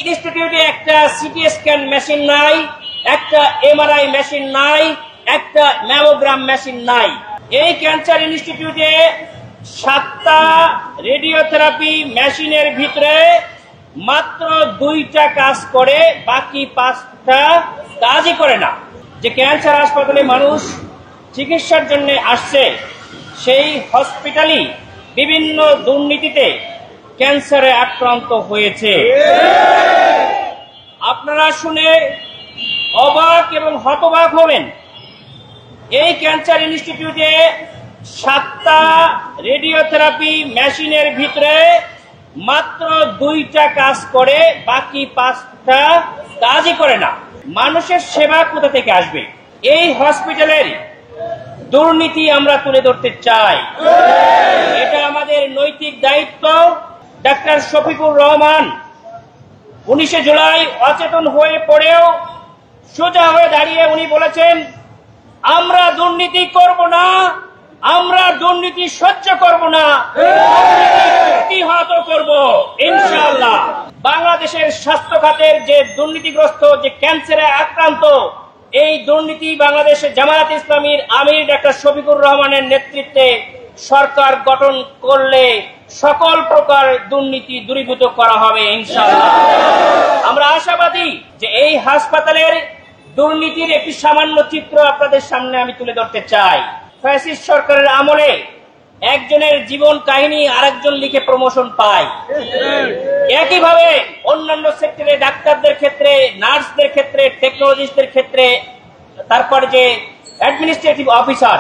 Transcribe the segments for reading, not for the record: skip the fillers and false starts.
ইনস্টিটিউটে একটা CT scan machine নাই, একটা এমআরআই মেশিন নাই, একটা ম্যামোগ্রাম মেশিন নাই। এই ক্যান্সার ইনস্টিটিউটে 7টা রেডিওথেরাপি মেশিনের ভিতরে মাত্র 2টা কাজ করে, বাকি 5টা কাজই করে না। যে ক্যান্সার হাসপাতালে মানুষ চিকিৎসার জন্য আসছে, সেই হসপিটালই বিভিন্ন দুর্নীতিতে ক্যান্সারে আক্রান্ত হয়েছে। আপনারা শুনে অবাক এবং হতবাক হবেন। এই ক্যান্সার ইনস্টিটিউটে 7টা রেডিওথেরাপি মেশিনের ভিতরে মাত্র 2টা কাজ করে, বাকি 5টা কাজই করে না। মানুষের সেবা কোথা থেকে আসবে? এই হসপিটালের দুর্নীতি আমরা তুলে ধরতে চাই। এটা আমাদের নৈতিক দায়িত্ব। ডাক্তার শফিকুর রহমান 19 জুলাই অচেতন হয়ে পড়েও সোজা হয়ে দাঁড়িয়ে উনি বলেছেন, আমরা দুর্নীতি করব না, আমরা দুর্নীতি সহ্য করব না, প্রতিহত করব ইনশাআল্লাহ। বাংলাদেশের স্বাস্থ্য খাতের যে দুর্নীতিগ্রস্ত, যে ক্যান্সারে আক্রান্ত, এই দুর্নীতি বাংলাদেশের জামায়াত ইসলামীর আমির ডাক্তার শফিকুর রহমানের নেতৃত্বে সরকার গঠন করলে সকল প্রকার দুর্নীতি দূরীভূত করা হবে ইনশাআল্লাহ। আমরা আশাবাদী যে এই হাসপাতালের দুর্নীতির একটি সামান্য চিত্র আপনাদের সামনে আমি তুলে ধরতে চাই। ফ্যাসিস্ট সরকারের আমলে একজনের জীবন কাহিনী আরেকজন লিখে প্রমোশন পায়। একইভাবে অন্যান্য সেক্টরে ডাক্তারদের ক্ষেত্রে, নার্সদের ক্ষেত্রে, টেকনোলজিস্টদের ক্ষেত্রে, তারপর যে অ্যাডমিনিস্ট্রেটিভ অফিসার,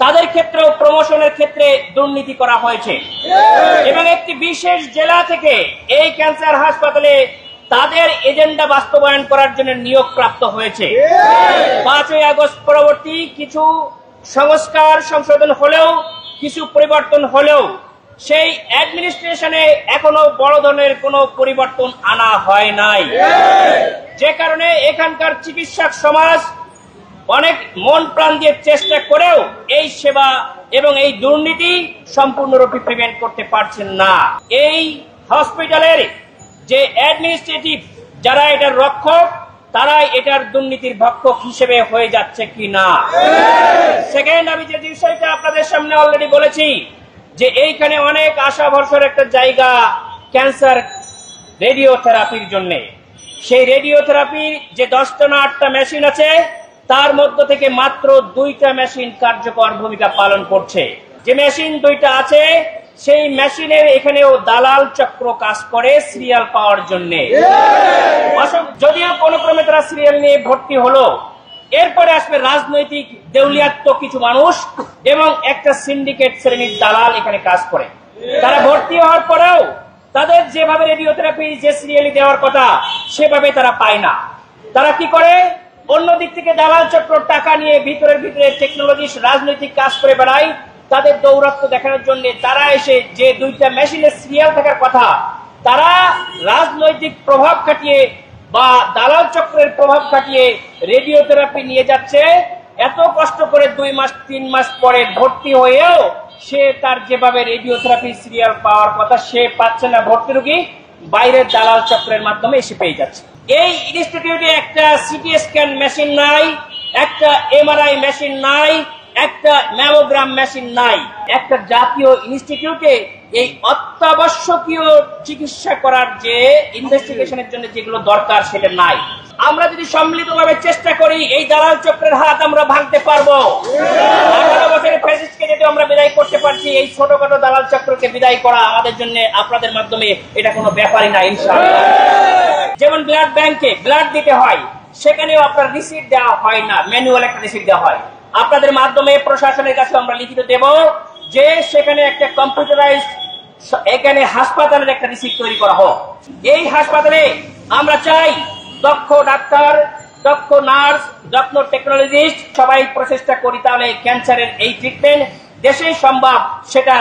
তাদের ক্ষেত্রেও প্রমোশনের ক্ষেত্রে দুর্নীতি করা হয়েছে। এবং একটি বিশেষ জেলা থেকে এই ক্যান্সার হাসপাতালে তাদের এজেন্ডা বাস্তবায়ন করার জন্য নিয়োগ প্রাপ্ত হয়েছে। 5ই আগস্ট পরবর্তী কিছু সংস্কার সংশোধন হলেও, কিছু পরিবর্তন হলেও সেই অ্যাডমিনিস্ট্রেশনে এখনো বড় ধরনের কোনো পরিবর্তন আনা হয় নাই। যে কারণে এখানকার চিকিৎসক সমাজ অনেক মন প্রাণ দিয়ে চেষ্টা করেও এই সেবা এবং এই দুর্নীতি সম্পূর্ণরূপে প্রিভেন্ট করতে পারছেন না। এই হসপিটালের যে অ্যাডমিনিস্ট্রেটিভ যারা এটার রক্ষক, তারাই এটার দুর্নীতির ভক্ষক হিসেবে হয়ে যাচ্ছে কিনা। সেকেন্ড, আমি যে বিষয়টা আপনাদের সামনে অলরেডি বলেছি যে এইখানে অনেক আশা ভরসার একটা জায়গা ক্যান্সার রেডিওথেরাপির জন্য। সেই রেডিওথেরাপির যে 10টা না 8টা মেশিন আছে, তার মধ্য থেকে মাত্র 2টা মেশিন কার্যকর ভূমিকা পালন করছে। যে মেশিন 2টা আছে, সেই মেশিনের এখানেও দালাল চক্র কাজ করে সিরিয়াল পাওয়ার জন্য। যদিও কোন ক্রমে তারা সিরিয়াল নিয়ে ভর্তি হলো, এরপরে আসবে রাজনৈতিক দেউলিয়াত্ম কিছু মানুষ এবং একটা সিন্ডিকেট শ্রেণীর দালাল এখানে কাজ করে। তারা ভর্তি হওয়ার পরেও তাদের যেভাবে রেডিওথেরাপি যে সিরিয়ালি দেওয়ার কথা সেভাবে তারা পায় না। তারা কি করে? অন্যদিক থেকে দালাল চক্র টাকা নিয়ে ভিতরে টেকনোলজি রাজনৈতিক কাজ করে বেড়ায়। তাদের দৌরাত্ম্য দেখানোর জন্য তারা এসে যে 2টা মেশিনের সিরিয়াল থাকার কথা, তারা রাজনৈতিক প্রভাব খাটিয়ে বা দালাল চক্রের প্রভাব খাটিয়ে রেডিওথেরাপি নিয়ে যাচ্ছে। এত কষ্ট করে 2 মাস 3 মাস পরে ভর্তি হয়েও সে তার যেভাবে রেডিওথেরাপি সিরিয়াল পাওয়ার কথা সে পাচ্ছে না। ভর্তি রোগী বাইরের দালাল চক্রের মাধ্যমে এসে পেয়ে যাচ্ছে। এই ইনস্টিটিউটে একটা সিটি স্ক্যান মেশিন নাই, একটা এমআরআই মেশিন নাই, একটা ম্যামোগ্রাম মেশিন নাই। একটা জাতীয় ইনস্টিটিউটে এই অত্যাবশ্যকীয় চিকিৎসা করার যে ইনভেস্টিগেশনের জন্য যেগুলো দরকার সেটা নাই। আমরা যদি সম্মিলিতভাবে চেষ্টা করি এই দালাল চক্রের হাত আমরা ভাঙতে পারবো। 18 বছরের ফ্যাসিস্টকে যদি আমরা বিদায় করতে পারছি, এই ছোটখাটো দালাল চক্রকে বিদায় করা আমাদের জন্য আপনাদের মাধ্যমে এটা কোনো ব্যাপারই না ইনশাআল্লাহ। যেমন ব্লাড ব্যাংকে ব্লাড দিতে হয়, সেখানেও আপনার রিসিট দেওয়া হয় না, ম্যানুয়াল একটা রিসিট দেওয়া হয়। আপনাদের মাধ্যমে প্রশাসনের কাছে আমরা লিখিত দেব যে সেখানে একটা কম্পিউটারাইজড এখানে হাসপাতালের একটা রিসিট তৈরি করা হোক। এই হাসপাতালে আমরা চাই দক্ষ ডাক্তার, দক্ষ নার্স, দক্ষ টেকনোলজিস্ট সবাই প্রচেষ্টা করি, তাহলে ক্যান্সারের এই ট্রিটমেন্ট দেশেই সম্ভব। সেটা